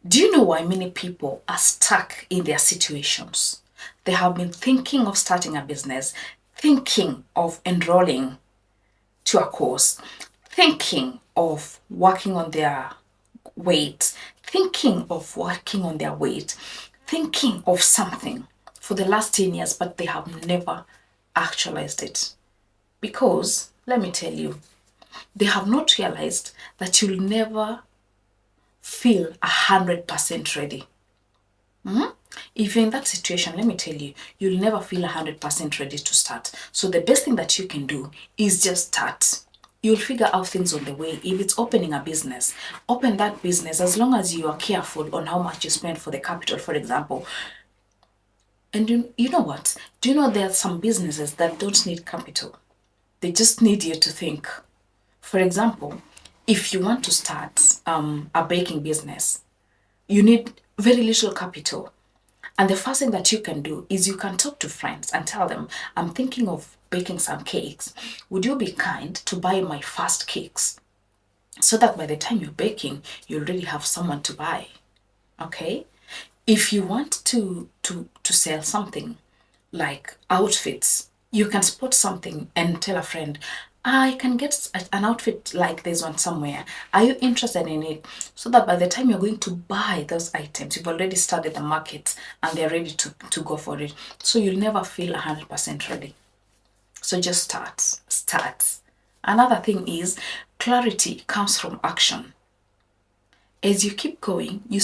Do you know why many people are stuck in their situations? They have been thinking of starting a business, thinking of enrolling to a course, thinking of working on their weight, thinking of working on their weight, thinking of something for the last 10 years, but they have never actualized it. Because, let me tell you, they have not realized that you'll never feel 100% ready. If you're in that situation, let me tell you, you'll never feel 100% ready to start. So the best thing that you can do is just start. You'll figure out things on the way. If it's opening a business, open that business as long as you are careful on how much you spend for the capital, for example. And you know what? Do you know there are some businesses that don't need capital? They just need you to think. For example, if you want to start a baking business, you need very little capital. And the first thing that you can do is you can talk to friends and tell them, I'm thinking of baking some cakes. Would you be kind to buy my first cakes? So that by the time you're baking, you already have someone to buy. Okay? If you want to sell something like outfits, you can spot something and tell a friend, I can get an outfit like this one somewhere. Are you interested in it? So that by the time you're going to buy those items, you've already started the market and they're ready to go for it. So you'll never feel 100% ready. So just start. Another thing is clarity comes from action. As you keep going, you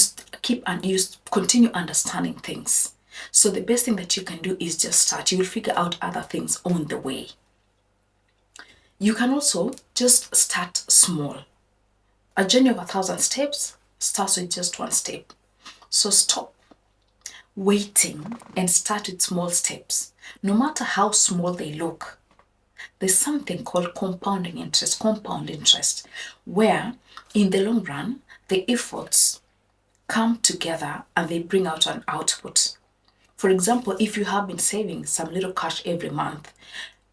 continue understanding things. So the best thing that you can do is just start. You will figure out other things on the way. You can also just start small. A journey of 1,000 steps starts with just one step. So stop waiting and start with small steps. No matter how small they look, there's something called compound interest, where in the long run, the efforts come together and they bring out an output. For example, if you have been saving some little cash every month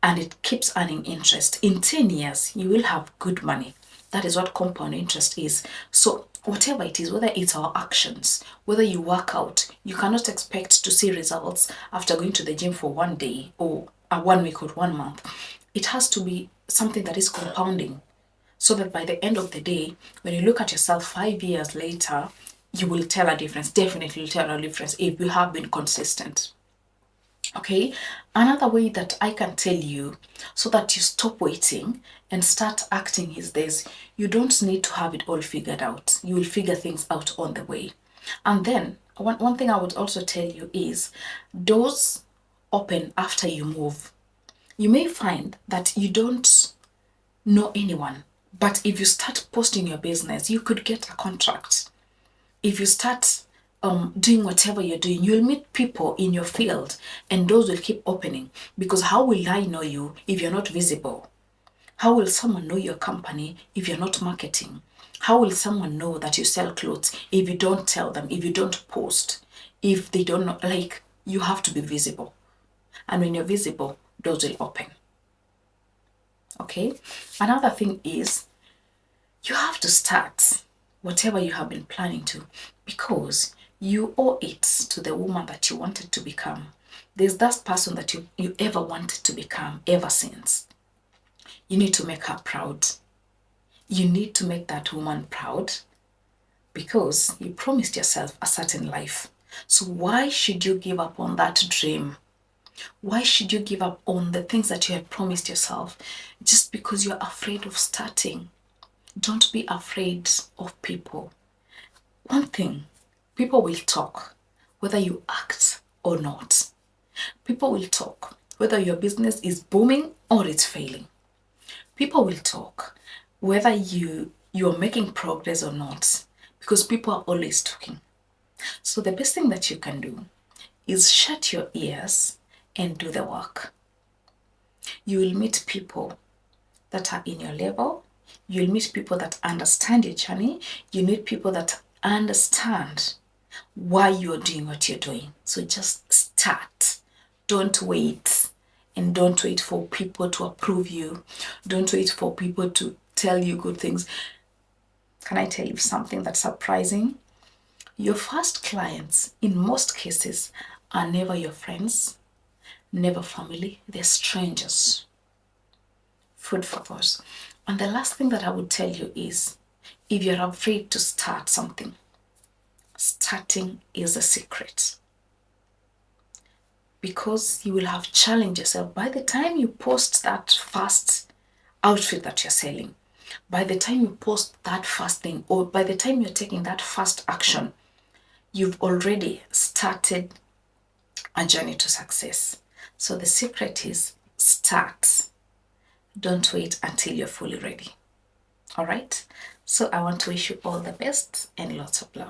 and it keeps earning interest, in 10 years, you will have good money. That is what compound interest is. So whatever it is, whether it's our actions, whether you work out, you cannot expect to see results after going to the gym for one day or a 1 week or 1 month. It has to be something that is compounding, so that by the end of the day, when you look at yourself 5 years later, you will tell a difference. Definitely tell a difference if you have been consistent. Okay, another way that I can tell you so that you stop waiting and start acting is this: you don't need to have it all figured out. You will figure things out on the way. And then one thing I would also tell you is doors open after you move. You may find that you don't know anyone, but if you start posting your business, you could get a contract. If you start doing whatever you're doing, you'll meet people in your field and doors will keep opening. Because how will I know you if you're not visible? How will someone know your company if you're not marketing? How will someone know that you sell clothes if you don't tell them, if you don't post, if they don't know? Like, you have to be visible. And when you're visible, doors will open. Okay? Another thing is you have to start whatever you have been planning to, because you owe it to the woman that you wanted to become. There's that person that you ever wanted to become ever since. You need to make her proud. You need to make that woman proud because you promised yourself a certain life. So why should you give up on that dream? Why should you give up on the things that you have promised yourself just because you're afraid of starting? Don't be afraid of people. One thing, people will talk whether you act or not. People will talk whether your business is booming or it's failing. People will talk whether you're making progress or not, because people are always talking. So the best thing that you can do is shut your ears and do the work. You will meet people that are in your level. You'll meet people that understand your journey. You meet people that understand why you're doing what you're doing. So just start. Don't wait. And don't wait for people to approve you. Don't wait for people to tell you good things. Can I tell you something that's surprising? Your first clients, in most cases, are never your friends, never family, they're strangers. Food for thought. And the last thing that I would tell you is, if you're afraid to start something, starting is a secret. Because you will have challenged yourself. By the time you post that first outfit that you're selling, by the time you post that first thing, or by the time you're taking that first action, you've already started a journey to success. So the secret is start. Don't wait until you're fully ready. All right? So I want to wish you all the best and lots of love.